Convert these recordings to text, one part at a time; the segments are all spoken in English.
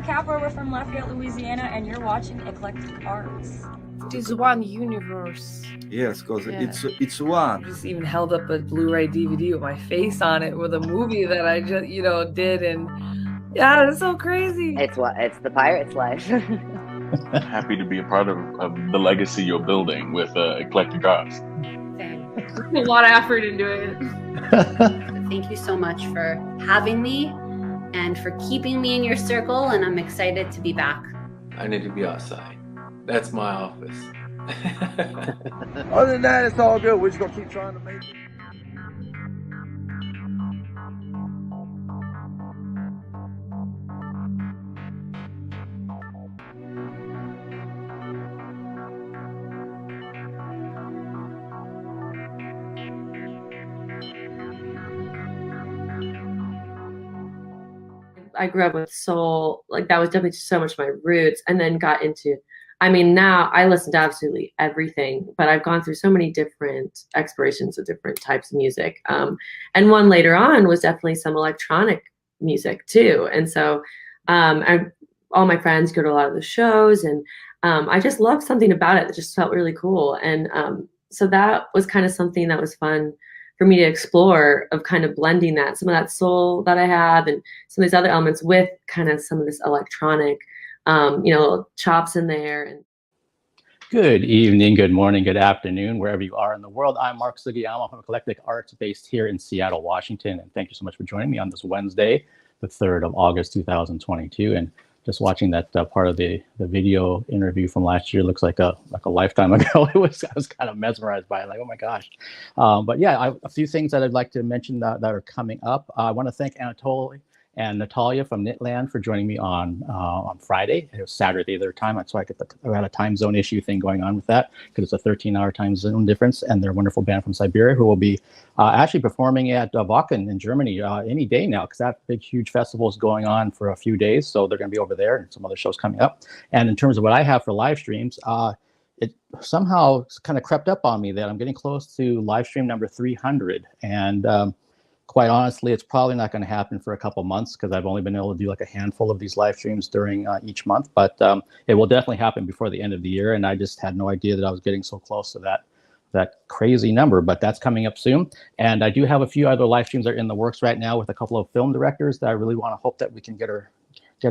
Capra. We're from Lafayette, Louisiana, and you're watching Eclectic Arts. It is one universe. Yes, because it's one. I just even held up a Blu-ray DVD with my face on it with a movie that I just, did, and yeah, it's so crazy. It's the pirate's life. Happy to be a part of the legacy you're building with Eclectic Arts. A lot of effort into it. Thank you so much for having me and for keeping me in your circle, and I'm excited to be back. I need to be outside. That's my office. Other than that, it's all good. We're just gonna keep trying to make it. I grew up with soul, like that was definitely so much my roots, and then got into, now I listen to absolutely everything, but I've gone through so many different explorations of different types of music. And one later on was definitely some electronic music too. And so all my friends go to a lot of the shows, and I just loved something about it that just felt really cool. And so that was kind of something that was fun for me to explore, of kind of blending that, some of that soul that I have and some of these other elements with kind of some of this electronic, little chops in there. And good evening, good morning, good afternoon, wherever you are in the world. I'm Mark Sugiyama from Eclectic Arts based here in Seattle, Washington. And thank you so much for joining me on this Wednesday, the 3rd of August, 2022. And just watching that part of the video interview from last year looks like a lifetime ago. I was kind of mesmerized by it, like, oh my gosh. But yeah, a few things that I'd like to mention that are coming up. I want to thank Anatoly and Natalia from Knitland for joining me on Friday. It was Saturday their time, so I had a time zone issue thing going on with that because it's a 13-hour time zone difference, and they're a wonderful band from Siberia who will be actually performing at Wacken in Germany any day now, because that big, huge festival is going on for a few days, so they're going to be over there and some other shows coming up. And in terms of what I have for live streams, it somehow kind of crept up on me that I'm getting close to live stream number 300, and quite honestly, it's probably not going to happen for a couple months because I've only been able to do like a handful of these live streams during each month, but it will definitely happen before the end of the year. And I just had no idea that I was getting so close to that crazy number, but that's coming up soon. And I do have a few other live streams that are in the works right now with a couple of film directors that I really want to hope that we can get our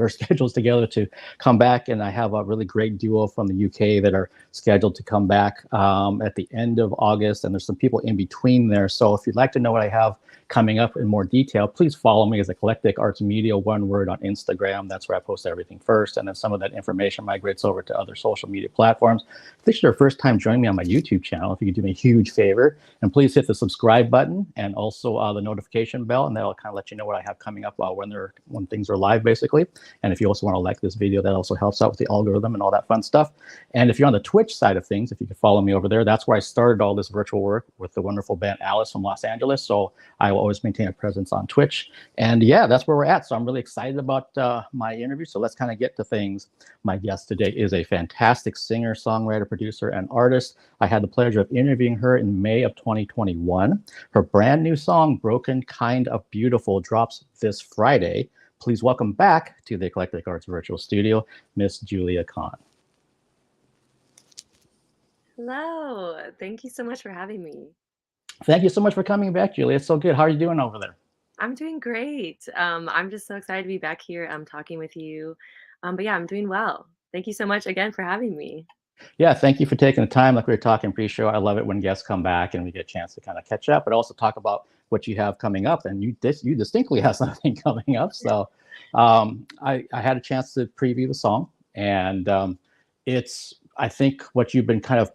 schedules together to come back. And I have a really great duo from the UK that are scheduled to come back at the end of August. And there's some people in between there. So if you'd like to know what I have coming up in more detail, please follow me as Eclectic Arts Media, one word, on Instagram. That's where I post everything first. And then some of that information migrates over to other social media platforms. If this is your first time joining me on my YouTube channel, if you could do me a huge favor, and please hit the subscribe button and also the notification bell, and that'll kind of let you know what I have coming up when things are live, basically. And if you also want to like this video, that also helps out with the algorithm and all that fun stuff. And if you're on the Twitch side of things, if you could follow me over there, that's where I started all this virtual work with the wonderful band Alice from Los Angeles. So I will always maintain a presence on Twitch. And yeah, that's where we're at. So I'm really excited about my interview. So let's kind of get to things. My guest today is a fantastic singer, songwriter, producer, and artist. I had the pleasure of interviewing her in May of 2021. Her brand new song, Broken Kind of Beautiful, drops this Friday. Please welcome back to the Eclectic Arts Virtual Studio, Miss Julia Kahn. hello, thank you so much for having me. Thank you so much for coming back, Julia. It's so good. How are you doing over there? I'm doing great. I'm just so excited to be back here. I'm talking with you. But yeah, I'm doing well. Thank you so much again for having me. Yeah, thank you for taking the time. Like we were talking pre-show, I love it when guests come back and we get a chance to kind of catch up, but also talk about what you have coming up. And you distinctly have something coming up. So I had a chance to preview the song, and it's, I think, what you've been kind of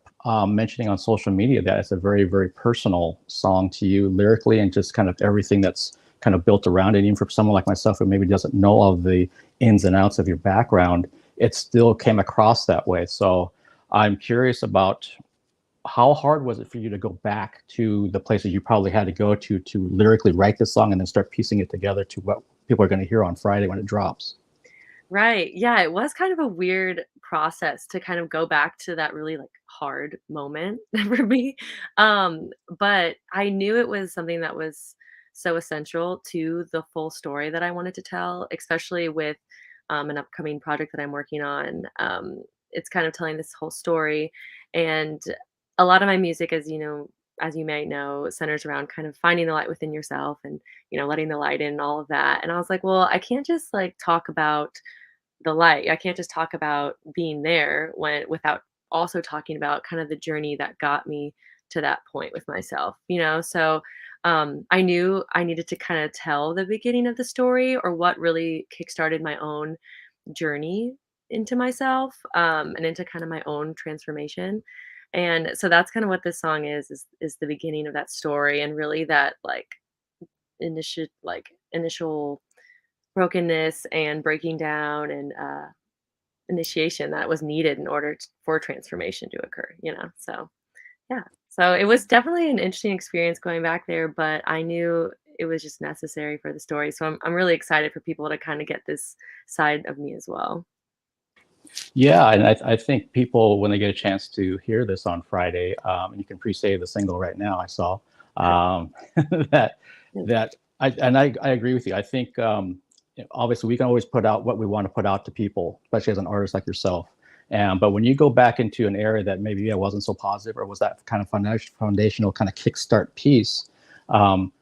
mentioning on social media, that it's a very, very personal song to you lyrically, and just kind of everything that's kind of built around it. Even for someone like myself who maybe doesn't know all of the ins and outs of your background, it still came across that way. So I'm curious about, how hard was it for you to go back to the places you probably had to go to lyrically write this song and then start piecing it together to what people are going to hear on Friday when it drops? Right. Yeah, it was kind of a weird process to kind of go back to that really like hard moment for me. But I knew it was something that was so essential to the full story that I wanted to tell, especially with an upcoming project that I'm working on. It's kind of telling this whole story, and a lot of my music, as you may know, centers around kind of finding the light within yourself and letting the light in and all of that. And I was like, well, I can't just like talk about the light. I can't just talk about being there without also talking about kind of the journey that got me to that point with myself. So I knew I needed to kind of tell the beginning of the story, or what really kickstarted my own journey into myself, and into kind of my own transformation. And so that's kind of what this song is the beginning of that story, and really that like initial brokenness and breaking down, and initiation that was needed in order for transformation to occur. So yeah, so it was definitely an interesting experience going back there, but I knew it was just necessary for the story. So I'm really excited for people to kind of get this side of me as well. Yeah, and I think people, when they get a chance to hear this on Friday, and you can pre-save the single right now, I saw, that I agree with you. I think obviously we can always put out what we want to put out to people, especially as an artist like yourself. But when you go back into an area that maybe wasn't so positive, or was that kind of foundational kind of kickstart piece,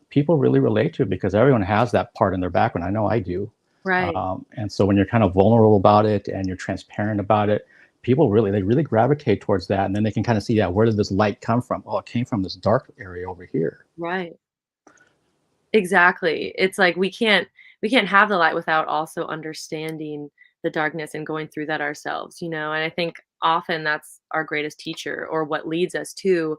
people really relate to it, because everyone has that part in their background. I know I do. Right. And so when you're kind of vulnerable about it and you're transparent about it, people really gravitate towards that. And then they can kind of see, where did this light come from? Oh, it came from this dark area over here. Right. Exactly. It's like we can't have the light without also understanding the darkness and going through that ourselves, and I think often that's our greatest teacher, or what leads us to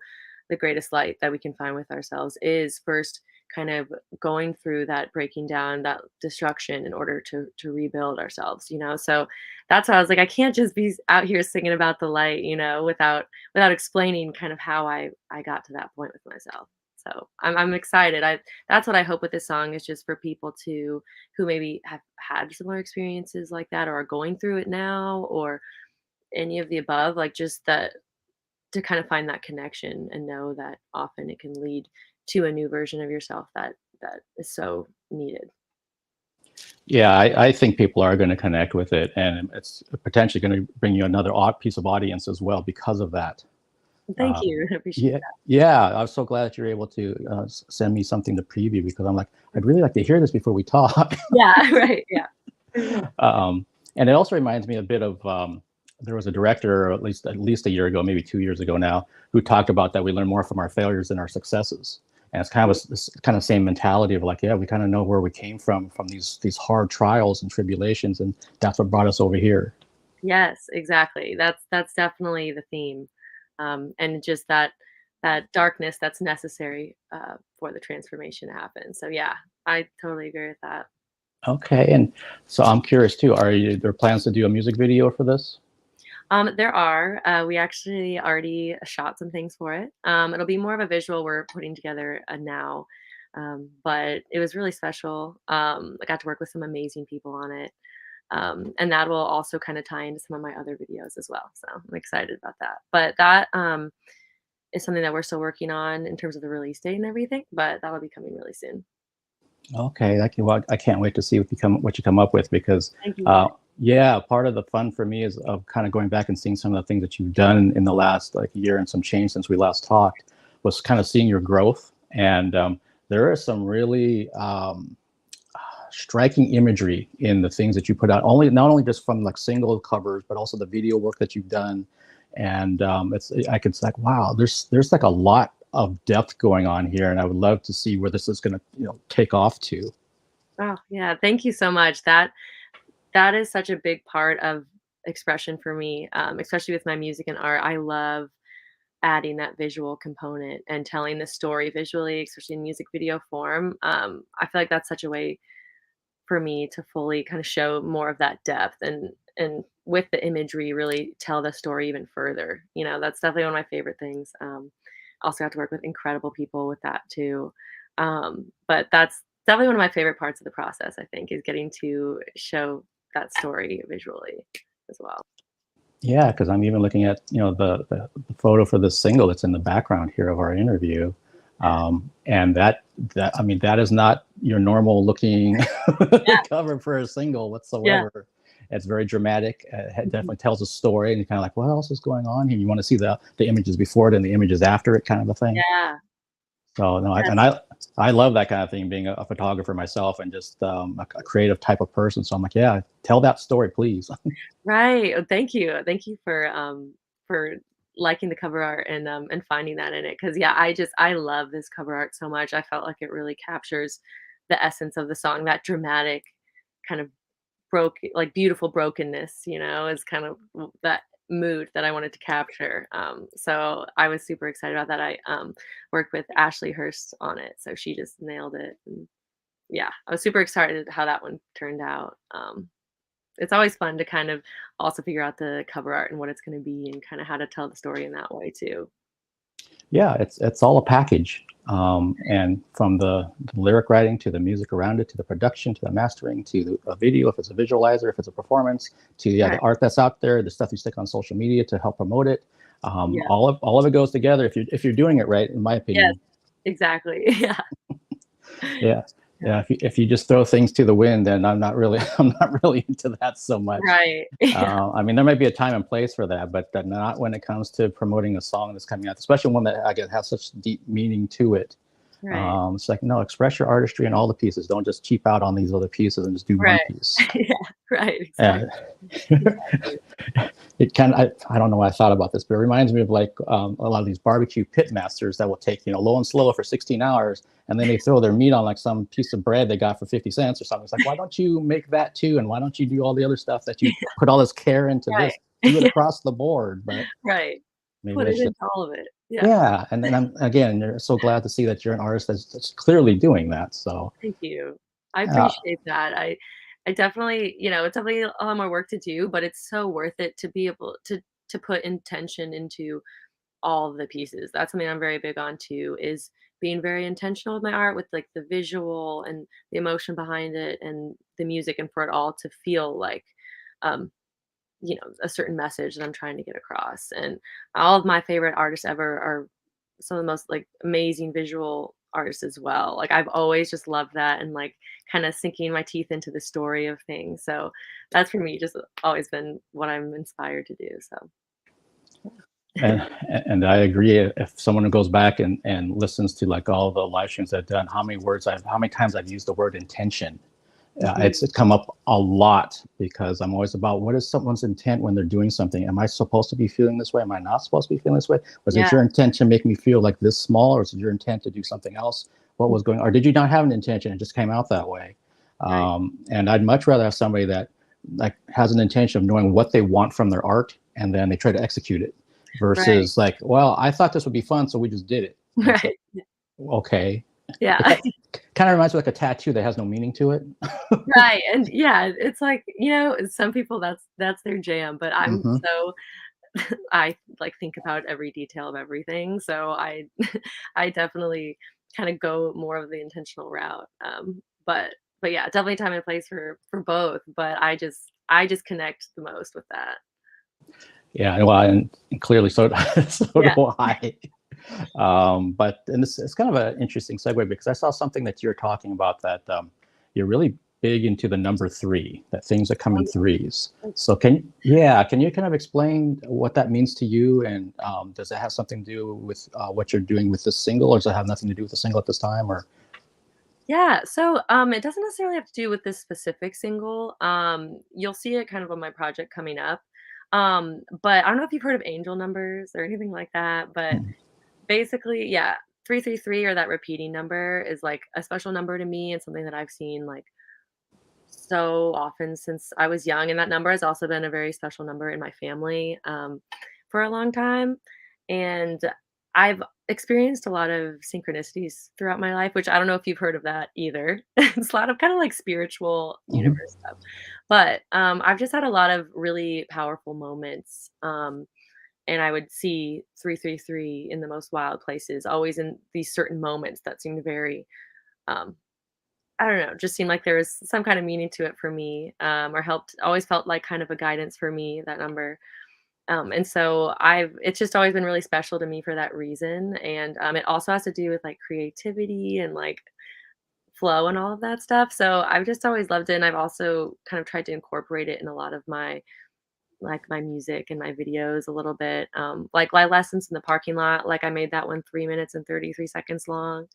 the greatest light that we can find with ourselves, is first kind of going through that breaking down, that destruction, in order to rebuild ourselves. So that's why I was like, I can't just be out here singing about the light, without explaining kind of how I got to that point with myself. So I'm excited. That's what I hope with this song, is just for people who maybe have had similar experiences like that, or are going through it now, or any of the above, like just that, to kind of find that connection and know that often it can lead to a new version of yourself that is so needed. Yeah, I think people are going to connect with it, and it's potentially going to bring you another piece of audience as well because of that. Thank you. I appreciate that. Yeah, I was so glad that you're able to send me something to preview, because I'm like, I'd really like to hear this before we talk. Yeah, right. Yeah. And it also reminds me a bit of there was a director, at least a year ago, maybe 2 years ago now, who talked about that we learn more from our failures than our successes. And it's kind of this kind of same mentality of like, we kind of know where we came from these hard trials and tribulations, and that's what brought us over here. Yes, exactly. That's definitely the theme. And just that darkness that's necessary for the transformation to happen. So yeah, I totally agree with that. Okay, and so I'm curious too, are there plans to do a music video for this? There are. We actually already shot some things for it. It'll be more of a visual we're putting together now, but it was really special. I got to work with some amazing people on it. And that will also kind of tie into some of my other videos as well. So I'm excited about that. But that is something that we're still working on in terms of the release date and everything, but that'll be coming really soon. Okay, I can't wait to see what you come up with, because Thank you. yeah, part of the fun for me is of kind of going back and seeing some of the things that you've done in the last year and some change since we last talked, was kind of seeing your growth. And there is some really striking imagery in the things that you put out, not only just from single covers, but also the video work that you've done. And it's like, wow, there's a lot of depth going on here, and I would love to see where this is going to take off to. Oh yeah, thank you so much. That is such a big part of expression for me, especially with my music and art. I love adding that visual component and telling the story visually, especially in music video form. I feel like that's such a way for me to fully kind of show more of that depth, and with the imagery really tell the story even further. That's definitely one of my favorite things. Also have to work with incredible people with that too. But that's definitely one of my favorite parts of the process, I think, is getting to show that story visually as well. Yeah, because I'm even looking at the photo for this single that's in the background here of our interview. And that is not your normal looking cover for a single whatsoever. It's very dramatic. It definitely tells a story, and you're kind of like, what else is going on here? You want to see the images before it and the images after it, kind of a thing. Yeah. So no, I love that kind of thing, being a photographer myself and just a creative type of person. So I'm like, yeah, tell that story, please. Right. Oh, thank you. Thank you for liking the cover art and finding that in it. Cause yeah, I love this cover art so much. I felt like it really captures the essence of the song, that dramatic kind of like beautiful brokenness, is kind of that mood that I wanted to capture. So I was super excited about that. I worked with Ashley Hurst on it, so she just nailed it. And yeah, I was super excited how that one turned out. It's always fun to kind of also figure out the cover art and what it's going to be and kind of how to tell the story in that way too. Yeah, it's all a package. And from the lyric writing to the music around it, to the production, to the mastering, to a video, if it's a visualizer, if it's a performance, to the art that's out there, the stuff you stick on social media to help promote it. All of it goes together if you're doing it right, in my opinion. Yes, exactly. Yeah. Yeah. If you just throw things to the wind, then I'm not really into that so much. Right. I mean, there might be a time and place for that, but not when it comes to promoting a song that's coming out, especially one that I guess has such deep meaning to it. Right. It's like, no, express your artistry in all the pieces. Don't just cheap out on these other pieces and just do one piece. Yeah. Right. Exactly. It kind of, I don't know why I thought about this, but it reminds me of like a lot of these barbecue pit masters that will take, low and slow for 16 hours. And then they throw their meat on like some piece of bread they got for 50 cents or something. It's like, why don't you make that too? And why don't you do all the other stuff that you put all this care into this? Do it across the board. But maybe put it into all of it. Yeah. And then you're so glad to see that you're an artist that's clearly doing that. So thank you. I appreciate that. I definitely, it's definitely a lot more work to do, but it's so worth it to be able to put intention into all of the pieces. That's something I'm very big on too, is being very intentional with my art, with like the visual and the emotion behind it and the music, and for it all to feel like a certain message that I'm trying to get across. And all of my favorite artists ever are some of the most like amazing visual artists as well. Like I've always just loved that and like kind of sinking my teeth into the story of things. So that's for me just always been what I'm inspired to do. So and I agree. If someone goes back and listens to like all the live streams I've done, how many times I've used the word intention. It's come up a lot because I'm always about what is someone's intent when they're doing something. Am I supposed to be feeling this way? Am I not supposed to be feeling this way? Was it your intent to make me feel like this small, or was it your intent to do something else? What was going on? Or did you not have an intention? It just came out that way. And I'd much rather have somebody that like has an intention of knowing what they want from their art, and then they try to execute it, versus like, well, I thought this would be fun, so we just did it. Right. Like, okay. Yeah. Kind of reminds me of like a tattoo that has no meaning to it. Right. And yeah, it's like, some people that's their jam, but I'm so I like think about every detail of everything. So I definitely kind of go more of the intentional route. But yeah, definitely time and place for both. But I just connect the most with that. Yeah, well, and clearly so do I. But it's kind of an interesting segue, because I saw something that you're talking about, that you're really big into the number 3, that things that come in threes. So can you kind of explain what that means to you, and does it have something to do with what you're doing with this single, or does it have nothing to do with the single at this time? Or Yeah, so it doesn't necessarily have to do with this specific single. You'll see it kind of on my project coming up. But I don't know if you've heard of angel numbers or anything like that, but basically, 333, or that repeating number, is like a special number to me, and something that I've seen like so often since I was young. And that number has also been a very special number in my family for a long time. And I've experienced a lot of synchronicities throughout my life, which I don't know if you've heard of that either. It's a lot of kind of like spiritual universe stuff. But I've just had a lot of really powerful moments. And I would see 333 in the most wild places, always in these certain moments that seemed very, I don't know, just seemed like there was some kind of meaning to it for me, or always felt like kind of a guidance for me, that number. And so it's just always been really special to me for that reason. And it also has to do with like creativity and like flow and all of that stuff. So I've just always loved it, and I've also kind of tried to incorporate it in a lot of my my music and my videos a little bit. Like my lessons in the parking lot, like I made that one 3 minutes and 33 seconds long.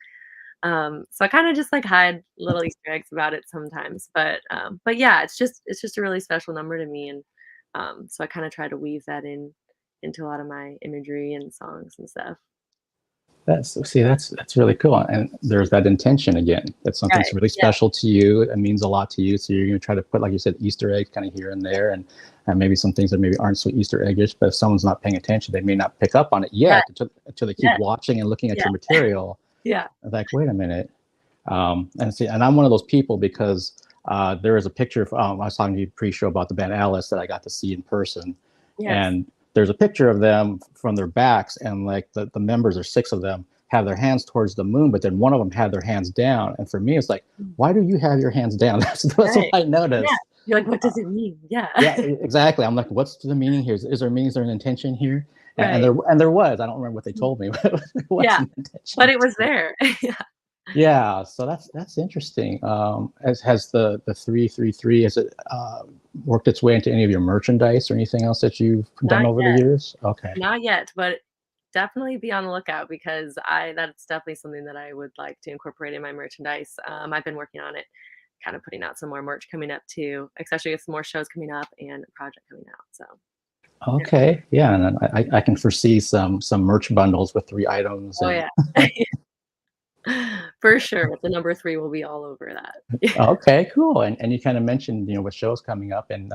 So I kind of just like hide little Easter eggs about it sometimes, but yeah, it's just a really special number to me, and so I kind of try to weave that into a lot of my imagery and songs and stuff. That's really cool, and there's that intention again. That's something that's Right. really Yeah. special to you. It means a lot to you. So you're going to try to put, like you said, Easter eggs kind of here and there, and maybe some things that maybe aren't so Easter eggish. But if someone's not paying attention, they may not pick up on it yet until they keep Yeah. watching and looking at Yeah. your material. Yeah. Like, wait a minute. And I'm one of those people because there is a picture of, I was talking to you pre-show about the band Alice that I got to see in person. Yes. And there's a picture of them from their backs, and like the members, or 6 of them, have their hands towards the moon, but then one of them had their hands down. And for me, it's like, why do you have your hands down? That's what I noticed. Yeah. You're like, what does it mean? Yeah. Yeah, exactly. I'm like, what's the meaning here? Is there meaning? Is there an intention here? Right. And there was. I don't remember what they told me. But there was Yeah. an intention. But it was there. Yeah. Yeah, so that's interesting. Has the 333, has it worked its way into any of your merchandise or anything else that you've done Not over yet. the years? Okay. Not yet, but definitely be on the lookout, because that's definitely something that I would like to incorporate in my merchandise. I've been working on it, kind of putting out some more merch coming up too, especially with some more shows coming up and a project coming out. So Okay. Yeah, and then I can foresee some merch bundles with 3 items. oh And, yeah. For sure. The number 3 will be all over that. okay, cool. And you kind of mentioned, with shows coming up, and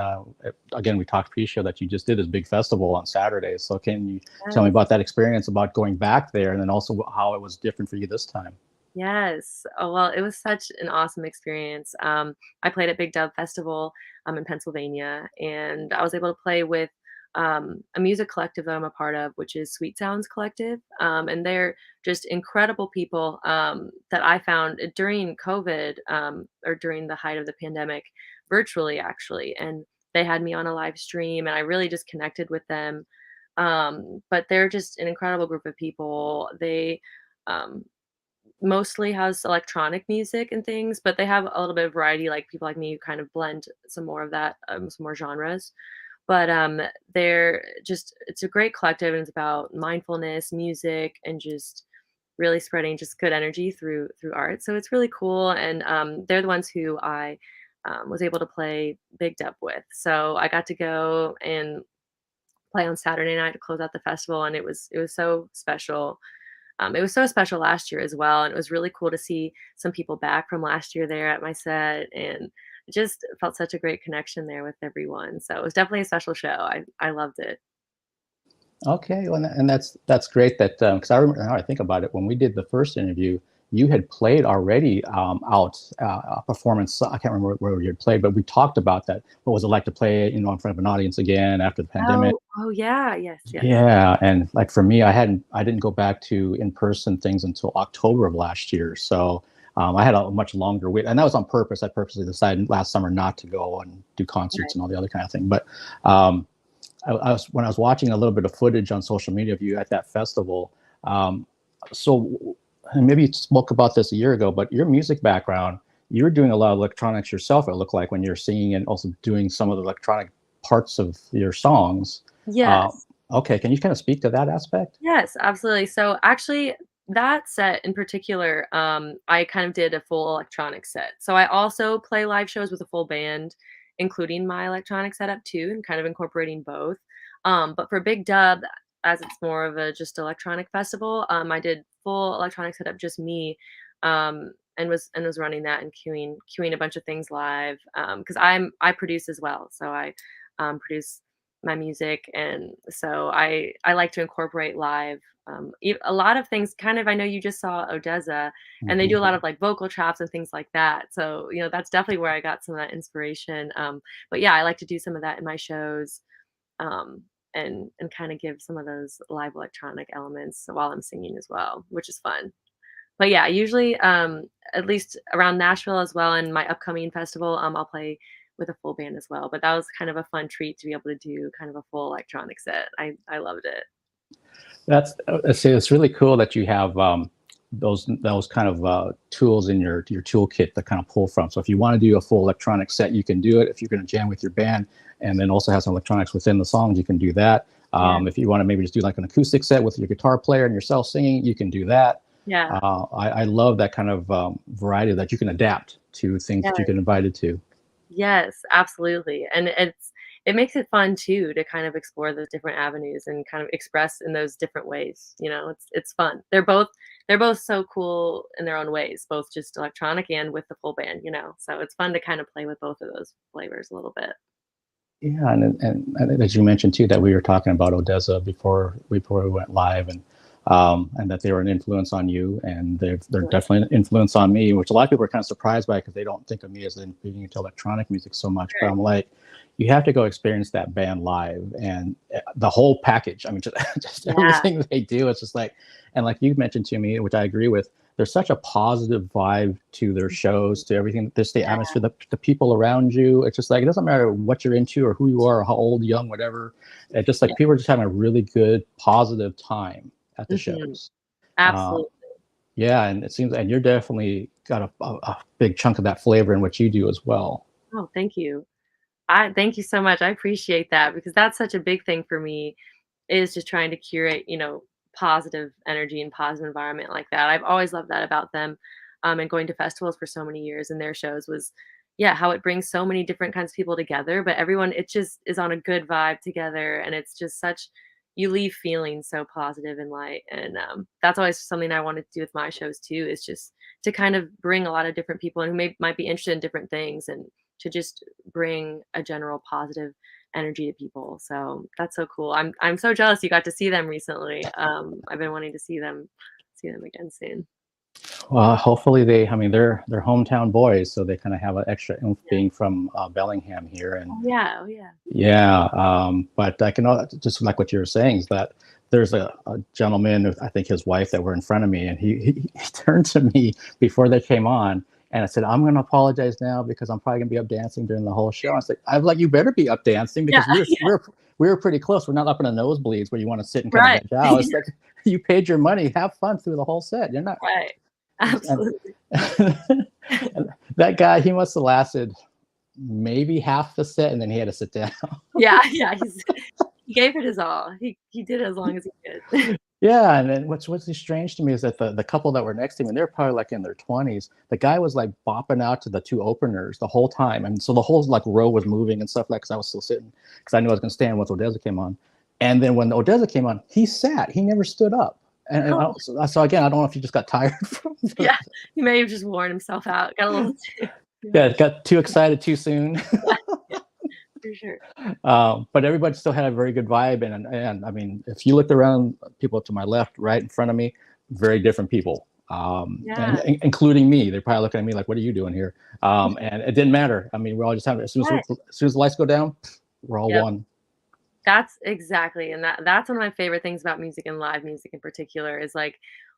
again, we talked pre-show that you just did this big festival on Saturday. So can you tell me about that experience, about going back there, and then also how it was different for you this time? Yes. Oh, well, it was such an awesome experience. I played at Big Dub Festival in Pennsylvania, and I was able to play with a music collective that I'm a part of, which is Sweet Sounds Collective. And they're just incredible people that I found during COVID, or during the height of the pandemic, virtually actually. And they had me on a live stream, and I really just connected with them. But they're just an incredible group of people. They um, mostly has electronic music and things, but they have a little bit of variety, like people like me who kind of blend some more of that, some more genres. But they're just, it's a great collective, and it's about mindfulness, music, and just really spreading just good energy through art. So it's really cool, and they're the ones who I was able to play Big Dub with. So I got to go and play on Saturday night to close out the festival, and it was so special. It was so special last year as well, and it was really cool to see some people back from last year there at my set, and just felt such a great connection there with everyone. So it was definitely a special show. I loved it. Okay, well, and that's great that, because I remember, now I think about it, when we did the first interview, you had played already out a performance. I can't remember where you had played, but we talked about that. What was it like to play, in front of an audience again after the pandemic? Oh yeah, yes. Yeah, and like for me, I didn't go back to in-person things until October of last year. So I had a much longer wait, and that was on purpose. I purposely decided last summer not to go and do concerts and all the other kind of thing. But when I was watching a little bit of footage on social media of you at that festival, so and maybe you spoke about this a year ago, but your music background, you're doing a lot of electronics yourself, it looked like, when you're singing and also doing some of the electronic parts of your songs. Yes. Okay, can you kind of speak to that aspect? Yes, absolutely. So actually, that set in particular, I kind of did a full electronic set. So I also play live shows with a full band, including my electronic setup too, and kind of incorporating both. But for Big Dub, as it's more of a just electronic festival, I did full electronic setup, just me, and was running that and queuing a bunch of things live, because I produce as well. So I produce my music, and so I like to incorporate live a lot of things. Kind of, I know you just saw Odessa, and they do a lot of like vocal chops and things like that. So that's definitely where I got some of that inspiration. But yeah, I like to do some of that in my shows, and kind of give some of those live electronic elements while I'm singing as well, which is fun. But yeah, usually at least around Nashville as well, and my upcoming festival, I'll play with a full band as well. But that was kind of a fun treat to be able to do kind of a full electronic set. I loved it. It's really cool that you have those kind of tools in your toolkit to kind of pull from. So if you want to do a full electronic set, you can do it. If you're going to jam with your band and then also have some electronics within the songs, you can do that. If you want to maybe just do like an acoustic set with your guitar player and yourself singing, you can do that. Yeah. I love that kind of variety that you can adapt to things that you get invited to. Yes, absolutely. And it makes it fun too to kind of explore those different avenues and kind of express in those different ways. You know, it's fun. They're both so cool in their own ways, both just electronic and with the full band, you know. So it's fun to kind of play with both of those flavors a little bit. Yeah, and as you mentioned too, that we were talking about ODESZA before we went live, and that they were an influence on you, and they're definitely an influence on me, which a lot of people are kind of surprised by because they don't think of me as being into electronic music so much. But I'm like, you have to go experience that band live and the whole package. I mean, just everything they do. It's just like, and like you mentioned to me, which I agree with, there's such a positive vibe to their shows, to everything, just the atmosphere, the people around you. It's just like, it doesn't matter what you're into or who you are or how old, young, whatever. It's just like people are just having a really good, positive time at the shows. Absolutely. Yeah, and it seems, and you're definitely got a big chunk of that flavor in what you do as well. Oh, thank you. Thank you so much. I appreciate that, because that's such a big thing for me, is just trying to curate, you know, positive energy and positive environment like that. I've always loved that about them. And going to festivals for so many years and their shows was, how it brings so many different kinds of people together, but everyone, it just is on a good vibe together. And it's just such, you leave feeling so positive and light. And that's always something I wanted to do with my shows too, is just to kind of bring a lot of different people and who might be interested in different things, and to just bring a general positive energy to people. So that's so cool. I'm so jealous you got to see them recently. I've been wanting to see them again soon. Well, hopefully they're hometown boys, so they kind of have an extra oomph being from Bellingham here. And but I can just like what you were saying, is that there's a gentleman, I think his wife, that were in front of me, and he turned to me before they came on, and I said, I'm going to apologize now because I'm probably going to be up dancing during the whole show. I was like, you better be up dancing, because we were pretty close. We're not up in the nosebleeds where you want to sit and kind of get down. It's like, you paid your money, have fun through the whole set. You're not right. Absolutely. And that guy, he must have lasted maybe half the set, and then he had to sit down. He gave it his all. He did it as long as he could. Yeah, and then what's strange to me is that the couple that were next to him, and they're probably like in their 20s, the guy was like bopping out to the two openers the whole time, and so the whole like row was moving and stuff, like, because I was still sitting, because I knew I was going to stand once ODESZA came on. And then when ODESZA came on, he sat. He never stood up. And so again, I don't know if he just got tired from he may have just worn himself out. Got a little got too excited too soon. For sure. But everybody still had a very good vibe, and I mean, if you looked around, people to my left, right in front of me, very different people, and including me. They're probably looking at me like, "What are you doing here?" And it didn't matter. I mean, we're all just having, as soon as the lights go down, we're all one. That's exactly, and that's one of my favorite things about music, and live music in particular, is like,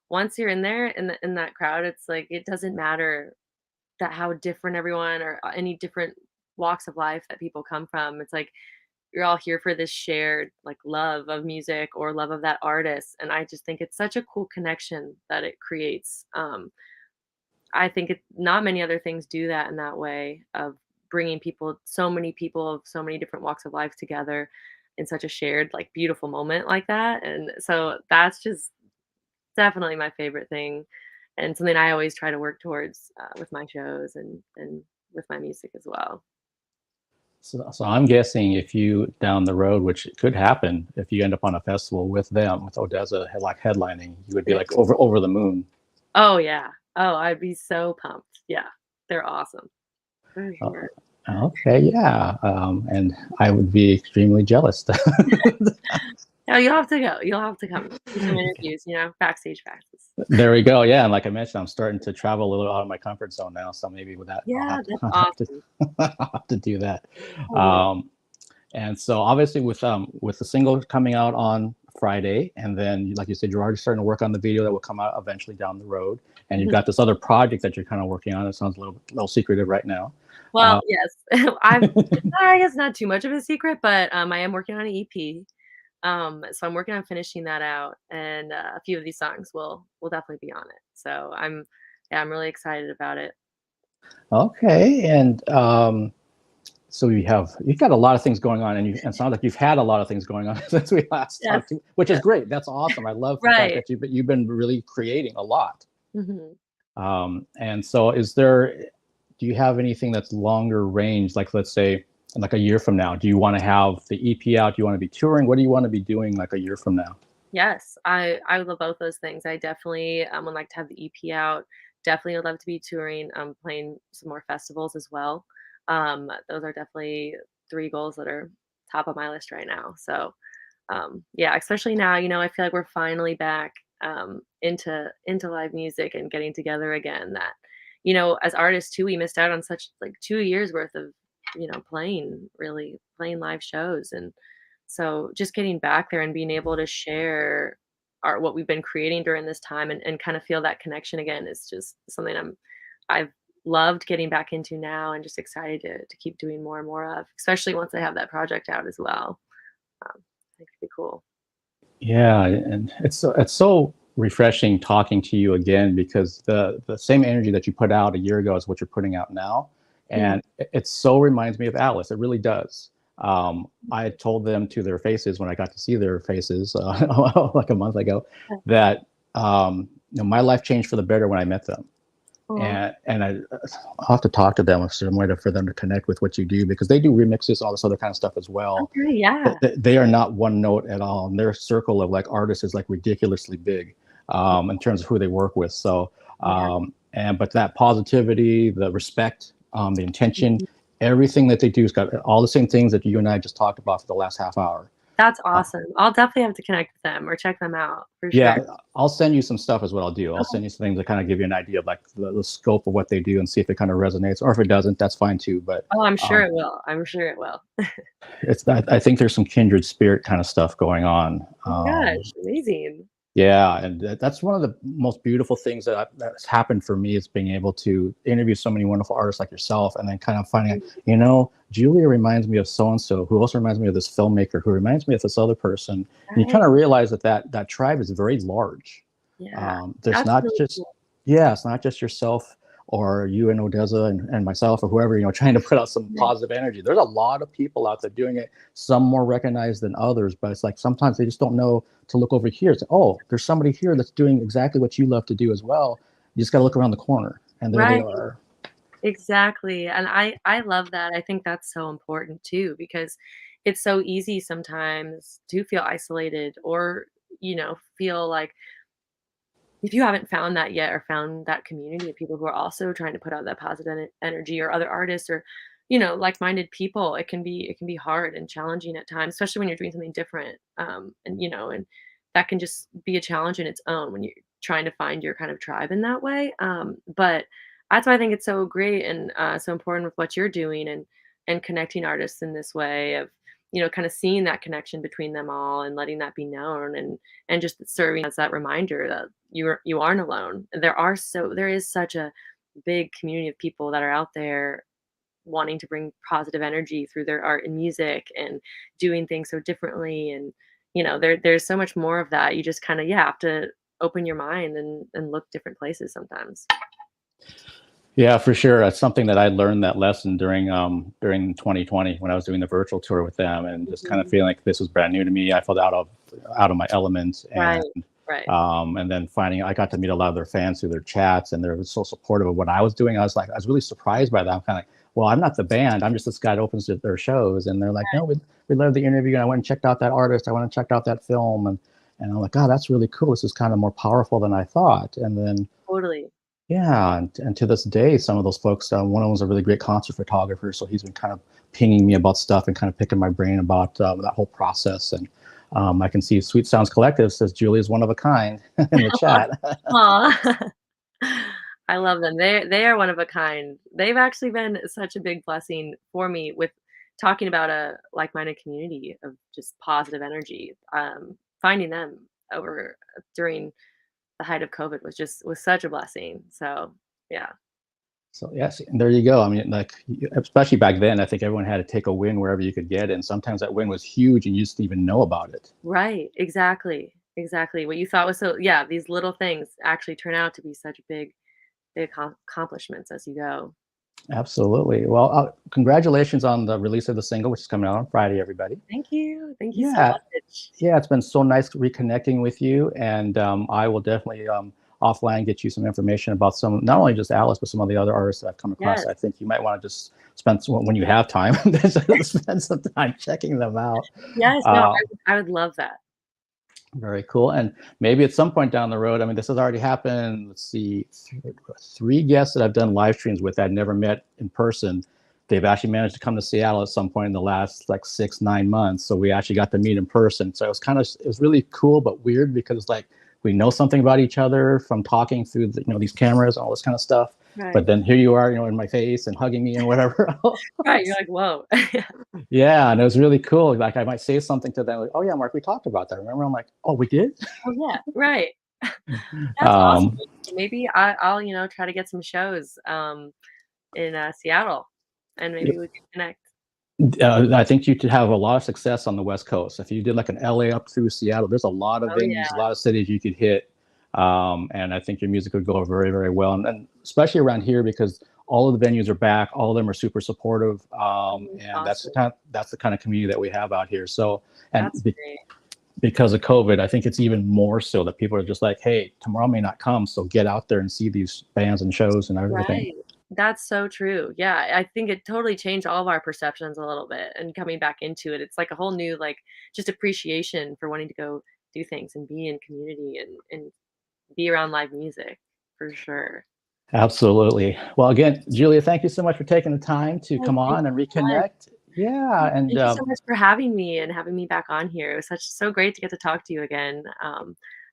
once you're in there in that crowd, it's like, it doesn't matter that how different everyone or any different walks of life that people come from. It's like, you're all here for this shared like love of music or love of that artist, and I just think it's such a cool connection that it creates. I think not many other things do that in that way, of bringing so many people of so many different walks of life together in such a shared, like, beautiful moment like that. And so that's just definitely my favorite thing, and something I always try to work towards with my shows and with my music as well. So I'm guessing if you down the road, which could happen, if you end up on a festival with them, with ODESZA like headlining, you would be like over the moon. Oh yeah. Oh, I'd be so pumped. Yeah, they're awesome. For sure. Okay, yeah, and I would be extremely jealous. Yeah, you'll have to go. You'll have to come do some interviews, backstage passes. There we go. Yeah, and like I mentioned, I'm starting to travel a little out of my comfort zone now, so maybe with that, I'll have to do that. And so obviously with the single coming out on Friday, and then like you said, you're already starting to work on the video that will come out eventually down the road, and you've got this other project that you're kind of working on. It sounds a little secretive right now. Well, yes, I guess not too much of a secret, but I am working on an EP. So I'm working on finishing that out, and a few of these songs will definitely be on it. So I'm really excited about it. Okay, and so you've got a lot of things going on, and it sounds like you've had a lot of things going on since we last Yes. talked, which is great. That's awesome. I love the fact Right. that you've been really creating a lot. Mhm. And so, do you have anything that's longer range? Like, let's say, like a year from now, do you want to have the EP out? Do you want to be touring? What do you want to be doing like a year from now? Yes, I would love both those things. I definitely would like to have the EP out. Definitely would love to be touring, playing some more festivals as well. Those are definitely three goals that are top of my list right now. So yeah, especially now, I feel like we're finally back into live music and getting together again. That as artists too, we missed out on such like 2 years worth of playing live shows, and so just getting back there and being able to share what we've been creating during this time and kind of feel that connection again is just something I've loved getting back into now, and just excited to keep doing more and more of, especially once I have that project out as well. I think it'd be cool. Yeah, and it's so refreshing talking to you again, because the same energy that you put out a year ago is what you're putting out now, and it so reminds me of Alice. It really does. I told them to their faces when I got to see their faces like a month ago that my life changed for the better when I met them. And I'll have to talk to them if some way for them to connect with what you do, because they do remixes, all this other kind of stuff as well. Okay, yeah. They are not one note at all, and their circle of like artists is like ridiculously big in terms of who they work with. So but that positivity, the respect, the intention, everything that they do has got all the same things that you and I just talked about for the last half hour. That's awesome. I'll definitely have to connect with them or check them out for Yeah, sure. I'll send you some stuff is what I'll do. I'll send you some things that kind of give you an idea of like the scope of what they do, and see if it kind of resonates, or if it doesn't, that's fine too. But Oh, I'm sure it will. I'm sure it will. I think there's some kindred spirit kind of stuff going on. Oh my gosh, amazing. Yeah, and that's one of the most beautiful things that's happened for me, is being able to interview so many wonderful artists like yourself, and then kind of finding out, Julia reminds me of so-and-so, who also reminds me of this filmmaker, who reminds me of this other person. And you kind of realize that tribe is very large. Yeah, There's not really just, cool. it's not just yourself or you and Odessa and myself or whoever, trying to put out some positive energy. There's a lot of people out there doing it, some more recognized than others, but it's like sometimes they just don't know to look over here. It's, oh, there's somebody here that's doing exactly what you love to do as well. You just got to look around the corner, and there they are. Exactly. And I love that. I think that's so important too, because it's so easy sometimes to feel isolated, or, feel like if you haven't found that yet, or found that community of people who are also trying to put out that positive energy, or other artists, or, like-minded people, it can be hard and challenging at times, especially when you're doing something different. And that can just be a challenge in its own when you're trying to find your kind of tribe in that way. But that's why I think it's so great and so important with what you're doing, and connecting artists in this way of, kind of seeing that connection between them all, and letting that be known, and just serving as that reminder that you aren't alone. There is such a big community of people that are out there wanting to bring positive energy through their art and music, and doing things so differently. And there's so much more of that. You just kind of have to open your mind and look different places sometimes. Yeah, for sure. That's something that I learned that lesson during 2020, when I was doing the virtual tour with them, and just kind of feeling like this was brand new to me. I felt out of my element, and Right. And then finding I got to meet a lot of their fans through their chats, and they're so supportive of what I was doing. I was really surprised by that. I'm kind of like, well, I'm not the band. I'm just this guy that opens their shows, and they're like, no, we love the interview, and I went and checked out that artist. I went and checked out that film, and I'm like, oh, that's really cool. This is kind of more powerful than I thought. And then Totally. yeah, and to this day, some of those folks, one of them was a really great concert photographer, so he's been kind of pinging me about stuff and kind of picking my brain about that whole process. And I can see Sweet Sounds Collective says Julia is one of a kind in the chat. Aw. I love them. They are one of a kind. They've actually been such a big blessing for me with talking about a like-minded community of just positive energy. Finding them over during the height of COVID was such a blessing. So yeah. So yes, and there you go. I mean, like especially back then, I think everyone had to take a win wherever you could get it, and sometimes that win was huge, and you just didn't even know about it. Right. Exactly. Exactly. What you thought was so, yeah, these little things actually turn out to be such big accomplishments as you go. Absolutely. Well, congratulations on the release of the single, which is coming out on Friday, everybody. Thank you. Thank you so Yeah. much. Yeah, it's been so nice reconnecting with you, and I will definitely offline get you some information about some, not only just Alice, but some of the other artists that I've come across. Yes. I think you might want to just spend when you have time, spend some time checking them out. Yes, no, I would love that. Very cool. And maybe at some point down the road, I mean, this has already happened. Let's see, three guests that I've done live streams with that I'd never met in person. They've actually managed to come to Seattle at some point in the last like 6-9 months. So we actually got to meet in person. So it was really cool, but weird because like we know something about each other from talking through these cameras and all this kind of stuff. Right. But then here you are, in my face and hugging me and whatever else. Right. You're like, whoa. Yeah. And it was really cool. Like I might say something to them like, oh yeah, Mark, we talked about that. Remember? I'm like, oh, we did? Oh yeah. Right. That's awesome. Maybe I'll try to get some shows in Seattle, and maybe we can connect. I think you could have a lot of success on the West Coast. If you did like an LA up through Seattle, there's a lot of venues, a lot of cities you could hit. And I think your music would go very, very well. And especially around here, because all of the venues are back, all of them are super supportive. And awesome. that's the kind of community that we have out here. So, and because of COVID, I think it's even more so that people are just like, hey, tomorrow may not come. So get out there and see these bands and shows and everything. Right. That's so true. Yeah, I think it totally changed all of our perceptions a little bit, and coming back into it, it's like a whole new just appreciation for wanting to go do things and be in community and be around live music for sure. Absolutely. Well, again, Julia, thank you so much for taking the time to come on and reconnect. Yeah, and thank you so much for having me and having me back on here. It was so great to get to talk to you again. I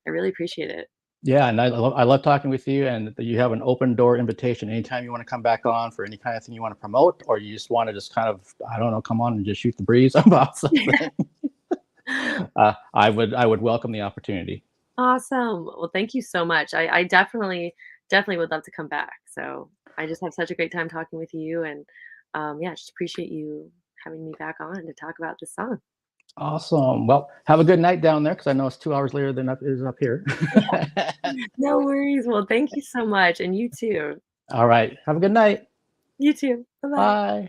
really appreciate it. Yeah, and I love talking with you, and you have an open door invitation anytime you want to come back on for any kind of thing you want to promote, or you just want to just kind of, I don't know, come on and just shoot the breeze about something. I would welcome the opportunity. Awesome. Well, thank you so much. I definitely would love to come back. So I just have such a great time talking with you, and just appreciate you having me back on to talk about this song. Awesome. Well, have a good night down there, because I know it's 2 hours later than it is up here. No worries. Well, thank you so much. And you too. All right. Have a good night. You too. Bye-bye. Bye.